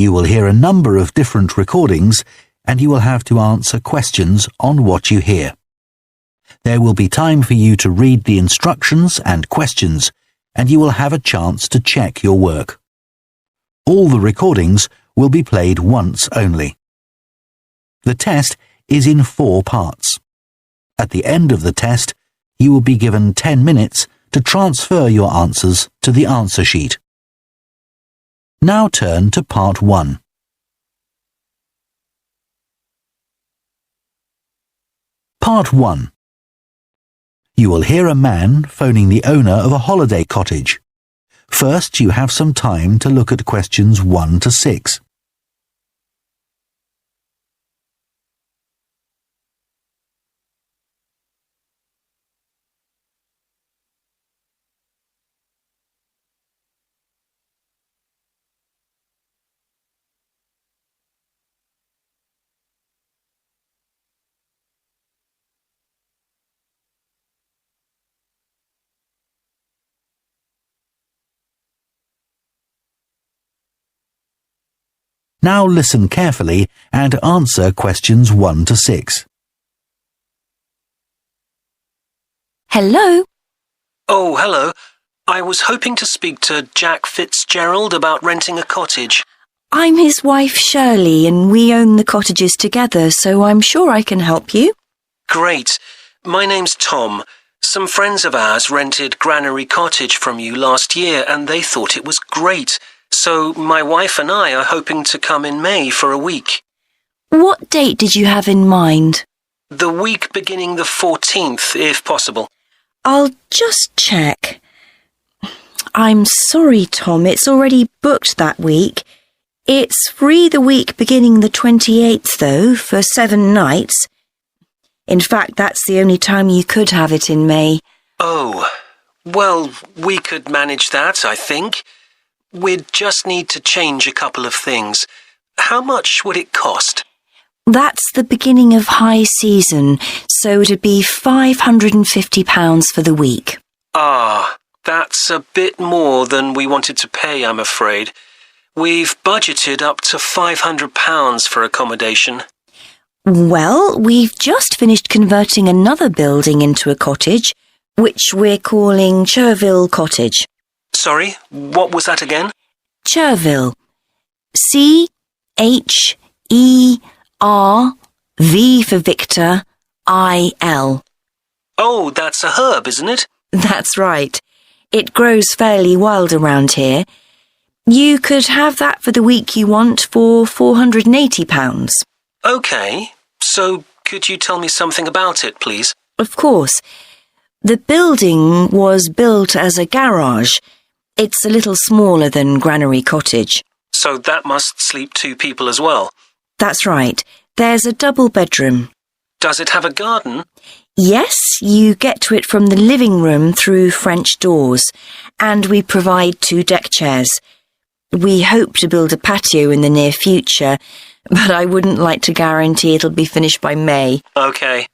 You will hear a number of different recordings, and you will have to answer questions on what you hear. There will be time for you to read the instructions and questions, and you will have a chance to check your work. All the recordings will be played once only. The test is in 4 parts. At the end of the test, you will be given 10 minutes to transfer your answers to the answer sheet. Now turn to part 1. Part 1. You will hear a man phoning the owner of a holiday cottage. First, you have some time to look at questions 1 to 6. Now listen carefully and answer questions 1 to 6. Hello? Oh, hello. I was hoping to speak to Jack Fitzgerald about renting a cottage. I'm his wife Shirley and we own the cottages together, so I'm sure I can help you. Great. My name's Tom. Some friends of ours rented Granary Cottage from you last year and they thought it was great. So my wife and I are hoping to come in May for a week. What date did you have in mind? The week beginning the 14th, if possible. I'll just check. I'm sorry, Tom, it's already booked that week. It's free the week beginning the 28th, though, for 7 nights. In fact, that's the only time you could have it in May. Oh, well, we could manage that, I think. We'd just need to change a couple of things. How much would it cost? That's the beginning of high season, so it'd be £550 for the week. Ah, that's a bit more than we wanted to pay, I'm afraid. We've budgeted up to £500 for accommodation. Well, we've just finished converting another building into a cottage, which we're calling Cherville Cottage. Sorry, what was that again? Cherville. C-H-E-R-V for Victor, I-L. Oh, that's a herb, isn't it? That's right. It grows fairly wild around here. You could have that for the week you want for £480. OK, so could you tell me something about it, please? Of course. The building was built as a garage. It's a little smaller than Granary Cottage. So that must sleep 2 people as well? That's right. There's a double bedroom. Does it have a garden? Yes, you get to it from the living room through French doors, and we provide 2 deck chairs. We hope to build a patio in the near future, but I wouldn't like to guarantee it'll be finished by May. OK.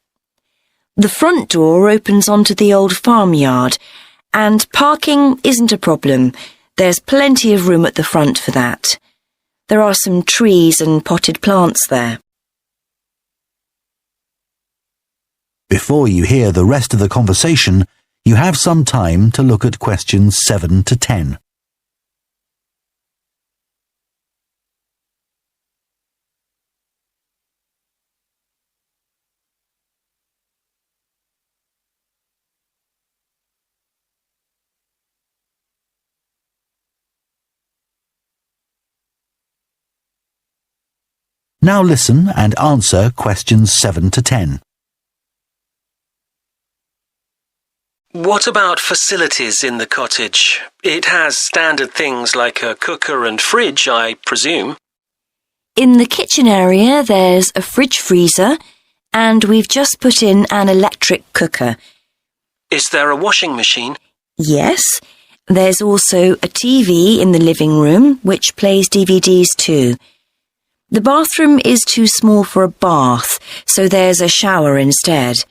The front door opens onto the old farmyard, and parking isn't a problem. There's plenty of room at the front for that. There are some trees and potted plants there. Before you hear the rest of the conversation, you have some time to look at questions 7 to 10. Now listen and answer questions 7 to 10. What about facilities in the cottage? It has standard things like a cooker and fridge, I presume. In the kitchen area, there's a fridge freezer, and we've just put in an electric cooker. Is there a washing machine? Yes. There's also a TV in the living room, which plays DVDs too. The bathroom is too small for a bath, so there's a shower instead.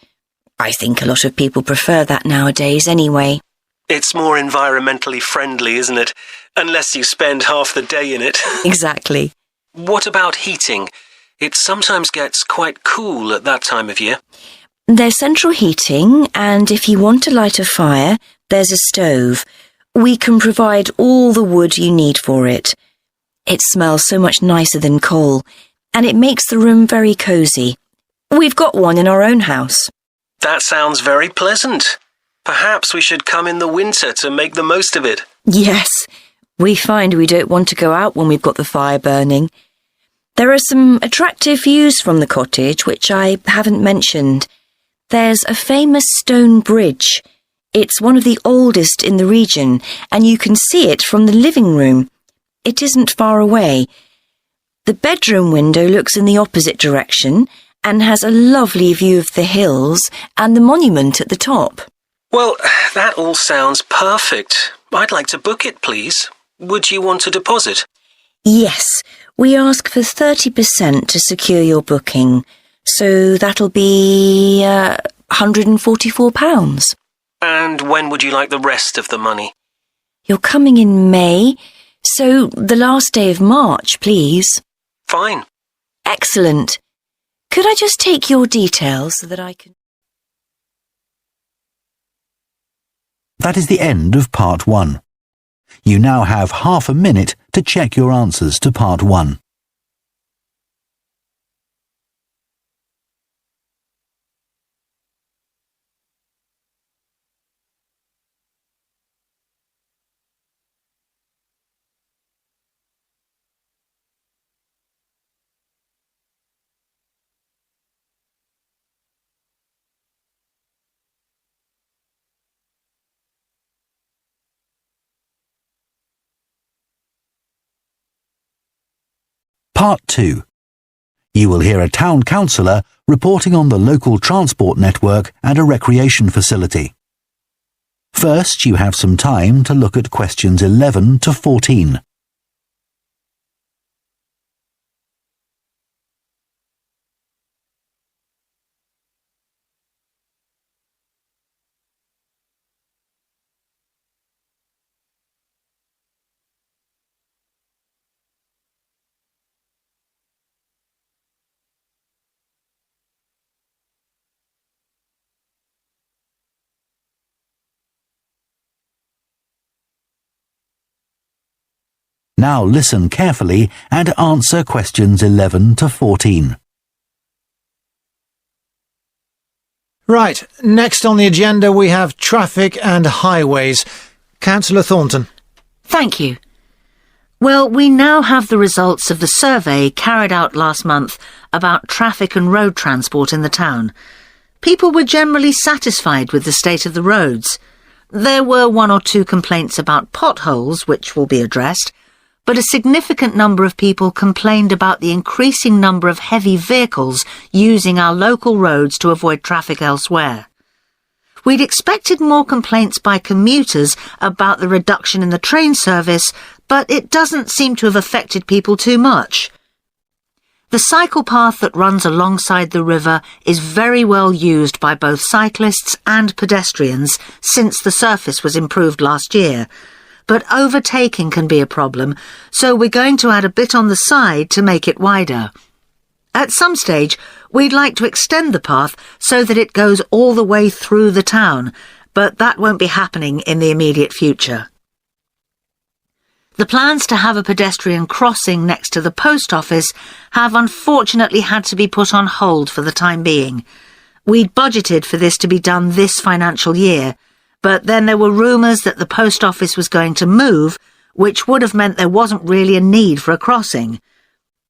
I think a lot of people prefer that nowadays anyway. It's more environmentally friendly, isn't it? Unless you spend half the day in it. Exactly. What about heating? It sometimes gets quite cool at that time of year. There's central heating, and if you want to light a fire, there's a stove. We can provide all the wood you need for it. It smells so much nicer than coal, and it makes the room very cosy. We've got one in our own house. That sounds very pleasant. Perhaps we should come in the winter to make the most of it. Yes, we find we don't want to go out when we've got the fire burning. There are some attractive views from the cottage which I haven't mentioned. There's a famous stone bridge. It's one of the oldest in the region, and you can see it from the living room. It isn't far away. The bedroom window looks in the opposite direction and has a lovely view of the hills and the monument at the top. Well, that all sounds perfect. I'd like to book it, please. Would you want a deposit? Yes, we ask for 30% to secure your booking, so that'll be £144. And when would you like the rest of the money? You're coming in May, so the last day of March, please. Fine. Excellent. Could I just take your details so that I can... That is the end of part 1. You now have half a minute to check your answers to part 1. Part 2. You will hear a town councillor reporting on the local transport network and a recreation facility. First, you have some time to look at questions 11 to 14. Now listen carefully and answer questions 11 to 14. Right, next on the agenda we have traffic and highways. Councillor Thornton. Thank you. Well, we now have the results of the survey carried out last month about traffic and road transport in the town. People were generally satisfied with the state of the roads. There were 1 or 2 complaints about potholes, which will be addressed, but a significant number of people complained about the increasing number of heavy vehicles using our local roads to avoid traffic elsewhere. We'd expected more complaints by commuters about the reduction in the train service, but it doesn't seem to have affected people too much. The cycle path that runs alongside the river is very well used by both cyclists and pedestrians since the surface was improved last year. But overtaking can be a problem, so we're going to add a bit on the side to make it wider. At some stage, we'd like to extend the path so that it goes all the way through the town, but that won't be happening in the immediate future. The plans to have a pedestrian crossing next to the post office have unfortunately had to be put on hold for the time being. We'd budgeted for this to be done this financial year, but then there were rumours that the post office was going to move, which would have meant there wasn't really a need for a crossing.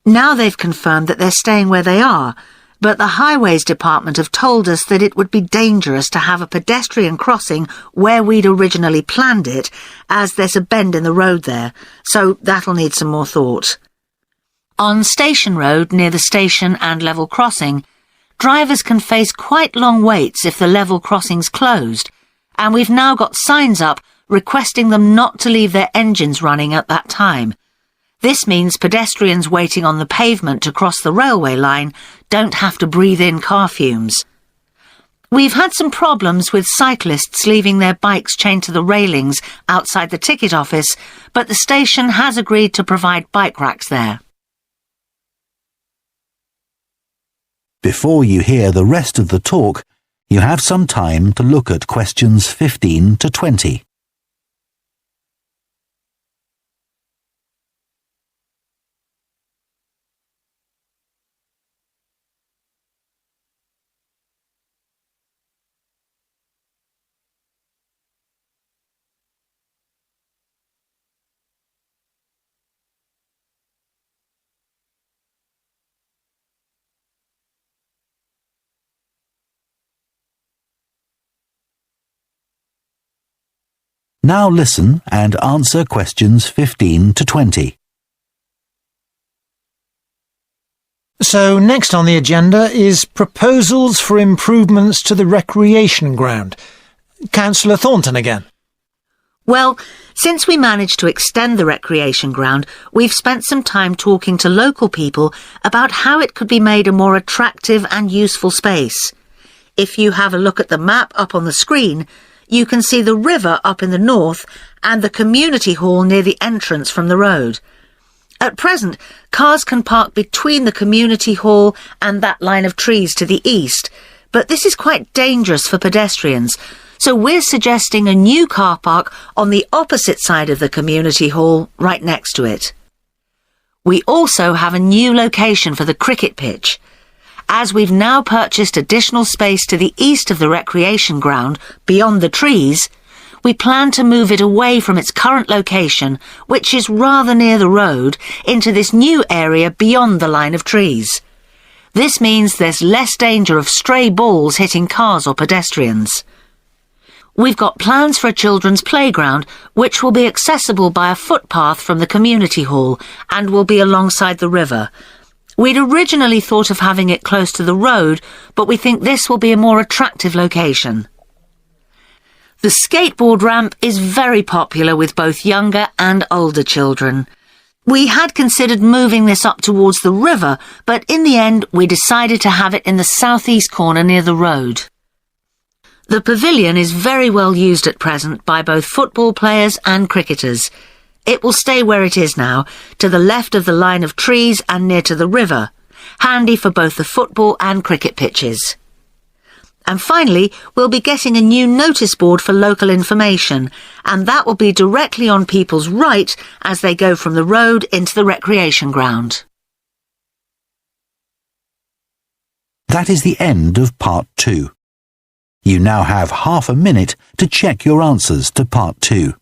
Now they've confirmed that they're staying where they are, but the Highways Department have told us that it would be dangerous to have a pedestrian crossing where we'd originally planned it, as there's a bend in the road there, so that'll need some more thought. On Station Road, near the station and level crossing, drivers can face quite long waits if the level crossing's closed, and we've now got signs up requesting them not to leave their engines running at that time. This means pedestrians waiting on the pavement to cross the railway line don't have to breathe in car fumes. We've had some problems with cyclists leaving their bikes chained to the railings outside the ticket office, but the station has agreed to provide bike racks there. Before you hear the rest of the talk, you have some time to look at questions 15 to 20. Now listen and answer questions 15 to 20. So next on the agenda is proposals for improvements to the recreation ground. Councillor Thornton again. Well, since we managed to extend the recreation ground, we've spent some time talking to local people about how it could be made a more attractive and useful space. If you have a look at the map up on the screen, you can see the river up in the north and the community hall near the entrance from the road. At present, cars can park between the community hall and that line of trees to the east, but this is quite dangerous for pedestrians, so we're suggesting a new car park on the opposite side of the community hall, right next to it. We also have a new location for the cricket pitch. As we've now purchased additional space to the east of the recreation ground, beyond the trees, we plan to move it away from its current location, which is rather near the road, into this new area beyond the line of trees. This means there's less danger of stray balls hitting cars or pedestrians. We've got plans for a children's playground, which will be accessible by a footpath from the community hall and will be alongside the river. We'd originally thought of having it close to the road, but we think this will be a more attractive location. The skateboard ramp is very popular with both younger and older children. We had considered moving this up towards the river, but in the end we decided to have it in the southeast corner near the road. The pavilion is very well used at present by both football players and cricketers. It will stay where it is now, to the left of the line of trees and near to the river, handy for both the football and cricket pitches. And finally, we'll be getting a new notice board for local information, and that will be directly on people's right as they go from the road into the recreation ground. That is the end of part 2. You now have half a minute to check your answers to part 2.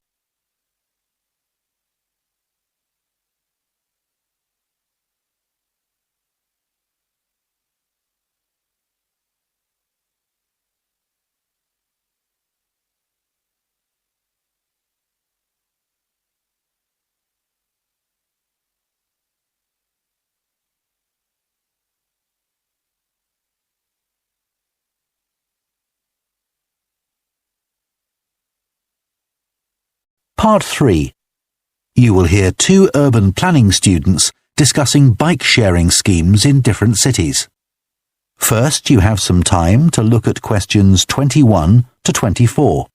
Part 3. You will hear 2 urban planning students discussing bike-sharing schemes in different cities. First, you have some time to look at questions 21 to 24.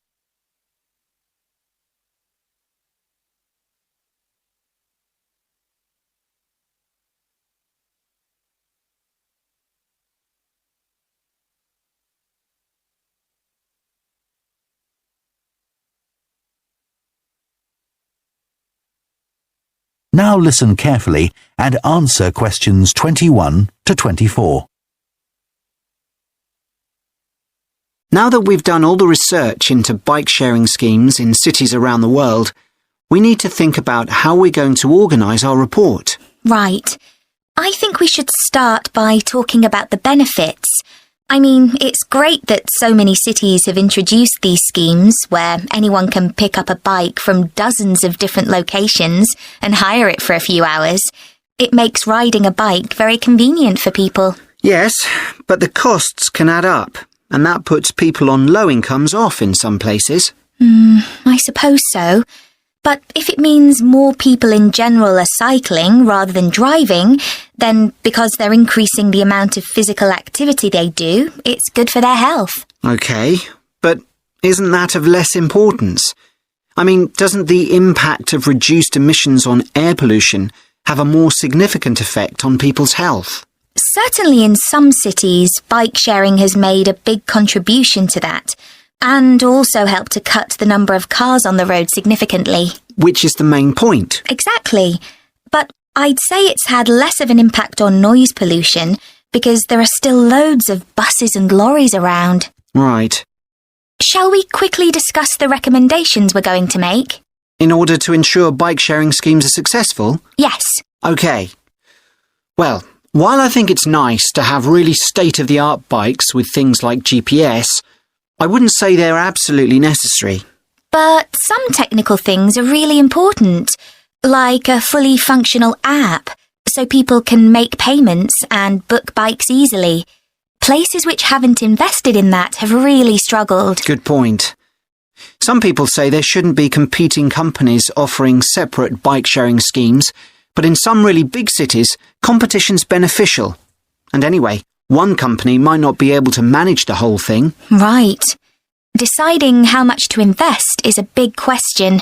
Now listen carefully and answer questions 21 to 24. Now that we've done all the research into bike-sharing schemes in cities around the world, we need to think about how we're going to organise our report. Right. I think we should start by talking about the benefits. I mean, it's great that so many cities have introduced these schemes where anyone can pick up a bike from dozens of different locations and hire it for a few hours. It makes riding a bike very convenient for people. Yes, but the costs can add up, and that puts people on low incomes off in some places. I suppose so. But if it means more people in general are cycling rather than driving, then because they're increasing the amount of physical activity they do, it's good for their health. OK, but isn't that of less importance? I mean, doesn't the impact of reduced emissions on air pollution have a more significant effect on people's health? Certainly in some cities, bike sharing has made a big contribution to that, and also helped to cut the number of cars on the road significantly. Which is the main point. Exactly. But I'd say it's had less of an impact on noise pollution because there are still loads of buses and lorries around. Right. Shall we quickly discuss the recommendations we're going to make? In order to ensure bike sharing schemes are successful? Yes. OK. Well, while I think it's nice to have really state-of-the-art bikes with things like GPS, I wouldn't say they're absolutely necessary. But some technical things are really important, like a fully functional app, so people can make payments and book bikes easily. Places which haven't invested in that have really struggled. Good point. Some people say there shouldn't be competing companies offering separate bike-sharing schemes, but in some really big cities, competition's beneficial. And anyway, one company might not be able to manage the whole thing. Right. Deciding how much to invest is a big question.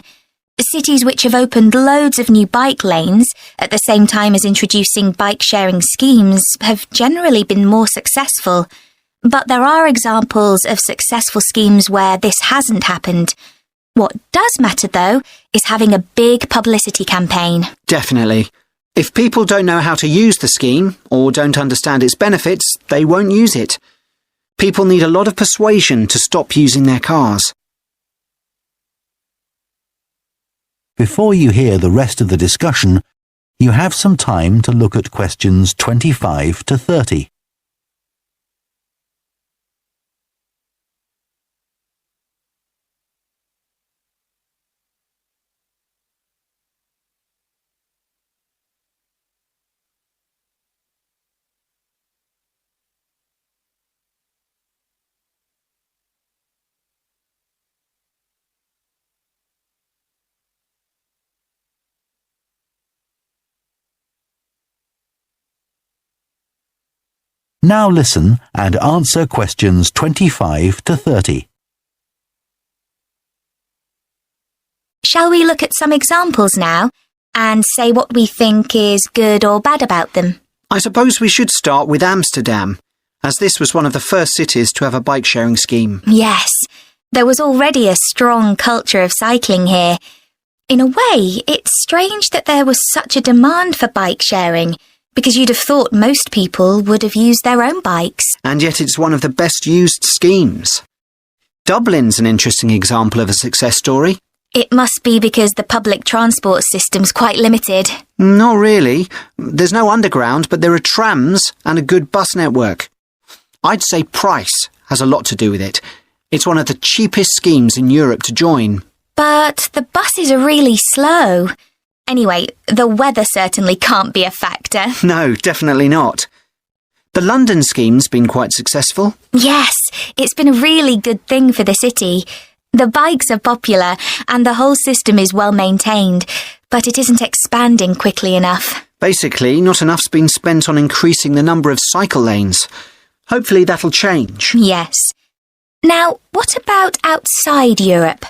Cities which have opened loads of new bike lanes at the same time as introducing bike-sharing schemes have generally been more successful. But there are examples of successful schemes where this hasn't happened. What does matter, though, is having a big publicity campaign. Definitely. If people don't know how to use the scheme or don't understand its benefits, they won't use it. People need a lot of persuasion to stop using their cars. Before you hear the rest of the discussion, you have some time to look at questions 25 to 30. Now listen and answer questions 25 to 30. Shall we look at some examples now and say what we think is good or bad about them? I suppose we should start with Amsterdam, as this was one of the first cities to have a bike-sharing scheme. Yes, there was already a strong culture of cycling here. In a way, it's strange that there was such a demand for bike sharing, because you'd have thought most people would have used their own bikes. And yet it's one of the best used schemes. Dublin's an interesting example of a success story. It must be because the public transport system's quite limited. Not really. There's no underground, but there are trams and a good bus network. I'd say price has a lot to do with it. It's one of the cheapest schemes in Europe to join. But the buses are really slow. Anyway, the weather certainly can't be a factor. No, definitely not. The London scheme's been quite successful. Yes, it's been a really good thing for the city. The bikes are popular and the whole system is well maintained, but it isn't expanding quickly enough. Basically, not enough's been spent on increasing the number of cycle lanes. Hopefully that'll change. Yes. Now, what about outside Europe?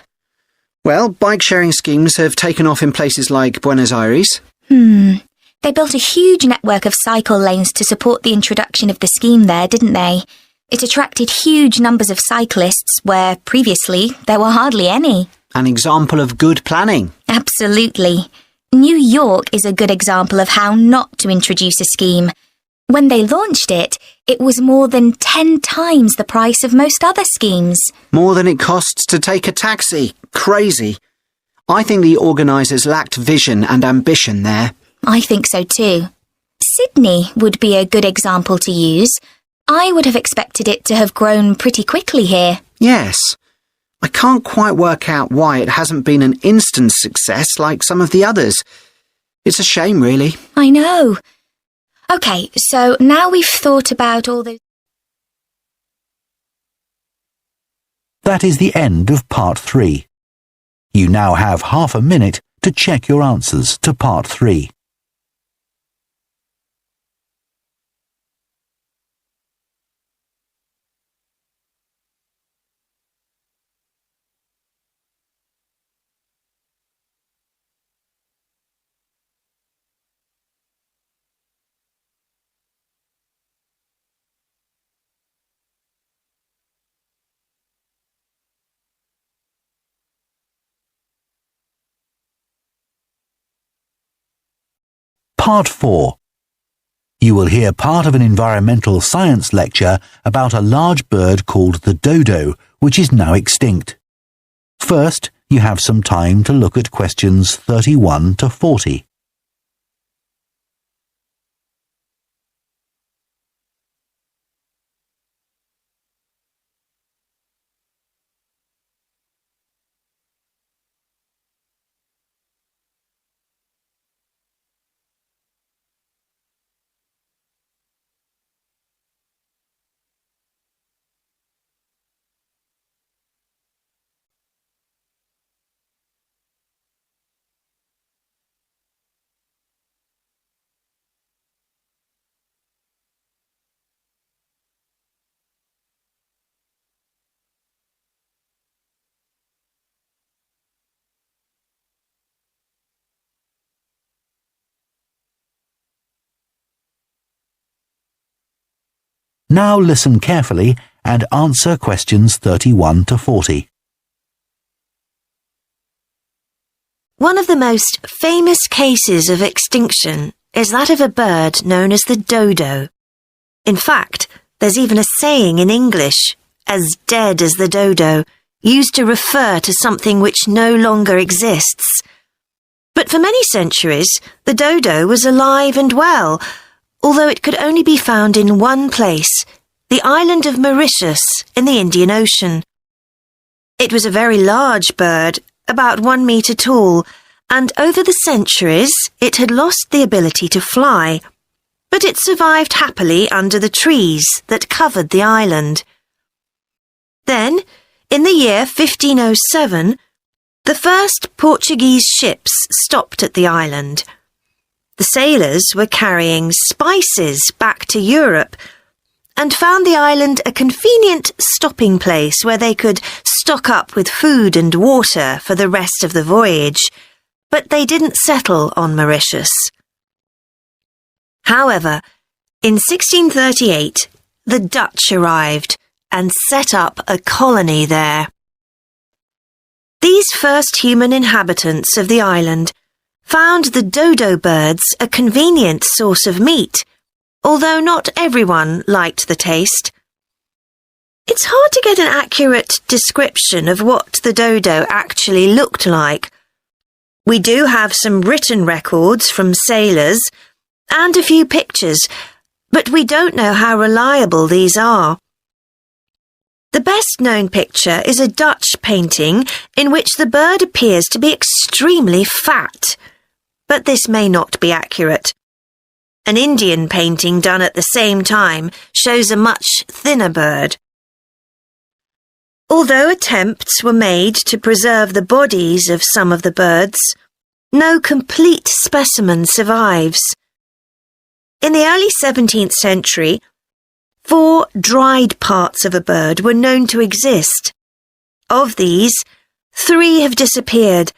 Well, bike-sharing schemes have taken off in places like Buenos Aires. They built a huge network of cycle lanes to support the introduction of the scheme there, didn't they? It attracted huge numbers of cyclists where previously there were hardly any. An example of good planning. Absolutely. New York is a good example of how not to introduce a scheme. When they launched it, it was more than 10 times the price of most other schemes. More than it costs to take a taxi. Crazy. I think the organisers lacked vision and ambition there. I think so too. Sydney would be a good example to use. I would have expected it to have grown pretty quickly here. Yes. I can't quite work out why it hasn't been an instant success like some of the others. It's a shame, really. I know. OK, so now we've thought about all the... That is the end of part 3. You now have half a minute to check your answers to part 3. Part 4. You will hear part of an environmental science lecture about a large bird called the dodo, which is now extinct. First, you have some time to look at questions 31 to 40. Now listen carefully and answer questions 31 to 40. One of the most famous cases of extinction is that of a bird known as the dodo. In fact, there's even a saying in English, as dead as the dodo, used to refer to something which no longer exists. But for many centuries, the dodo was alive and well, although it could only be found in one place, the island of Mauritius in the Indian Ocean. It was a very large bird, about 1 metre tall, and over the centuries it had lost the ability to fly, but it survived happily under the trees that covered the island. Then, in the year 1507, the first Portuguese ships stopped at the island. The sailors were carrying spices back to Europe and found the island a convenient stopping place where they could stock up with food and water for the rest of the voyage, but they didn't settle on Mauritius. However, in 1638, the Dutch arrived and set up a colony there. These first human inhabitants of the island found the dodo birds a convenient source of meat, although not everyone liked the taste. It's hard to get an accurate description of what the dodo actually looked like. We do have some written records from sailors and a few pictures, but we don't know how reliable these are. The best-known picture is a Dutch painting in which the bird appears to be extremely fat, but this may not be accurate. An Indian painting done at the same time shows a much thinner bird. Although attempts were made to preserve the bodies of some of the birds, no complete specimen survives. In the early 17th century, 4 dried parts of a bird were known to exist. Of these, 3 have disappeared,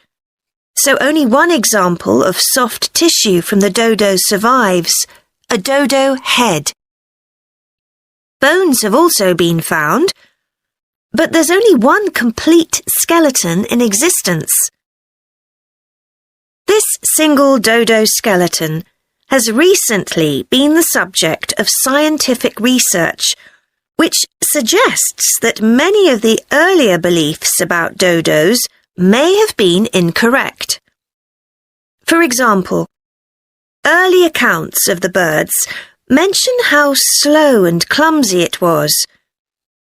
so only one example of soft tissue from the dodo survives, a dodo head. Bones have also been found, but there's only one complete skeleton in existence. This single dodo skeleton has recently been the subject of scientific research, which suggests that many of the earlier beliefs about dodos may have been incorrect. For example, early accounts of the birds mention how slow and clumsy it was,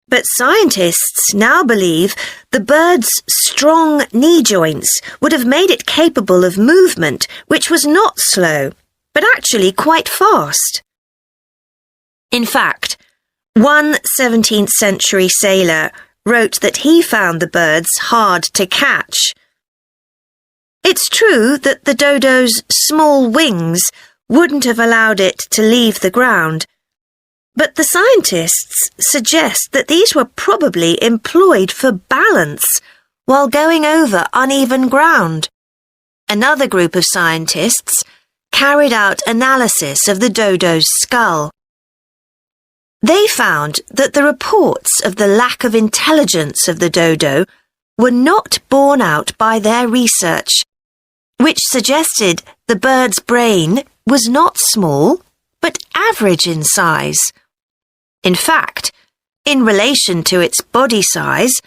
but scientists now believe the bird's strong knee joints would have made it capable of movement which was not slow, but actually quite fast. In fact, one 17th century sailor wrote that he found the birds hard to catch. It's true that the dodo's small wings wouldn't have allowed it to leave the ground, but the scientists suggest that these were probably employed for balance while going over uneven ground. Another group of scientists carried out analysis of the dodo's skull. They found that the reports of the lack of intelligence of the dodo were not borne out by their research, which suggested the bird's brain was not small, but average in size. In fact, in relation to its body size,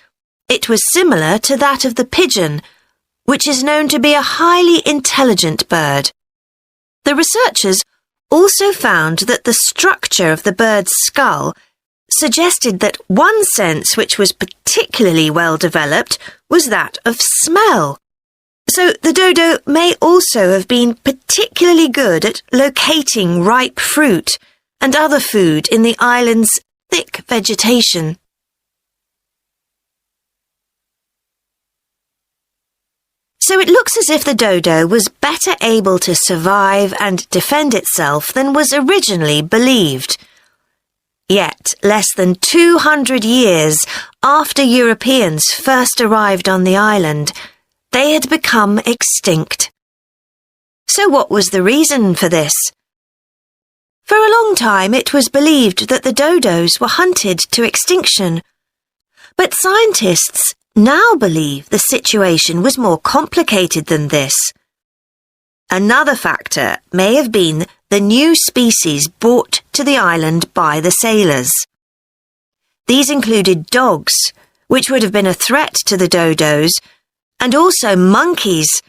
it was similar to that of the pigeon, which is known to be a highly intelligent bird. The researchers also found that the structure of the bird's skull suggested that one sense which was particularly well developed was that of smell. So the dodo may also have been particularly good at locating ripe fruit and other food in the island's thick vegetation. So it looks as if the dodo was better able to survive and defend itself than was originally believed. Yet, less than 200 years after Europeans first arrived on the island, they had become extinct. So what was the reason for this? For a long time it was believed that the dodos were hunted to extinction. But scientists now believe the situation was more complicated than this. Another factor may have been the new species brought to the island by the sailors. These included dogs, which would have been a threat to the dodos, and also monkeys,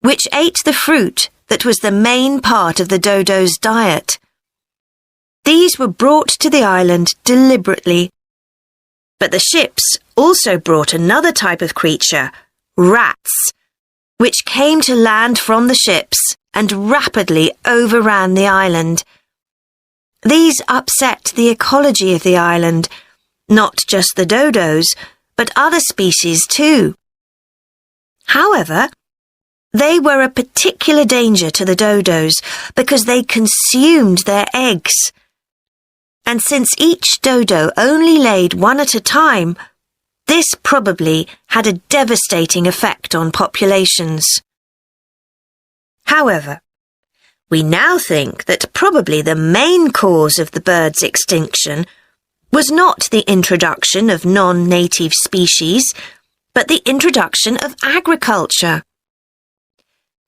which ate the fruit that was the main part of the dodo's diet. These were brought to the island deliberately. But the ships also brought another type of creature, rats, which came to land from the ships and rapidly overran the island. These upset the ecology of the island, not just the dodos, but other species too. However, they were a particular danger to the dodos because they consumed their eggs. And since each dodo only laid one at a time, this probably had a devastating effect on populations. However, we now think that probably the main cause of the bird's extinction was not the introduction of non-native species, but the introduction of agriculture.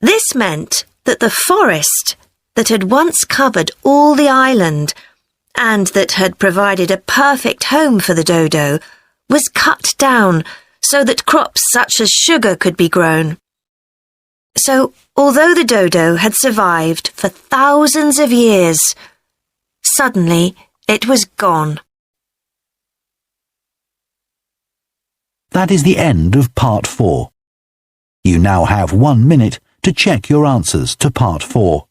This meant that the forest that had once covered all the island and that had provided a perfect home for the dodo was cut down so that crops such as sugar could be grown. So, although the dodo had survived for thousands of years, suddenly it was gone. That is the end of Part 4. You now have 1 minute to check your answers to Part 4.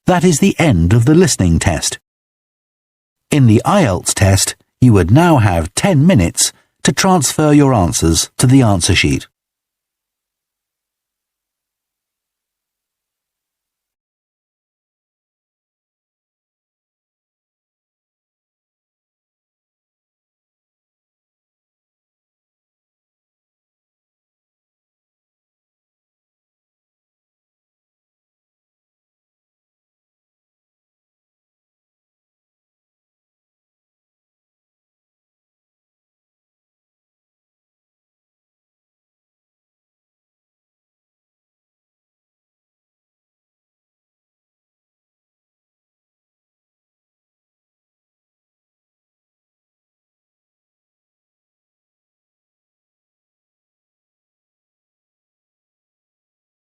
That is the end of the listening test. In the Ielts test, you would now have 10 minutes to transfer your answers to the answer sheet.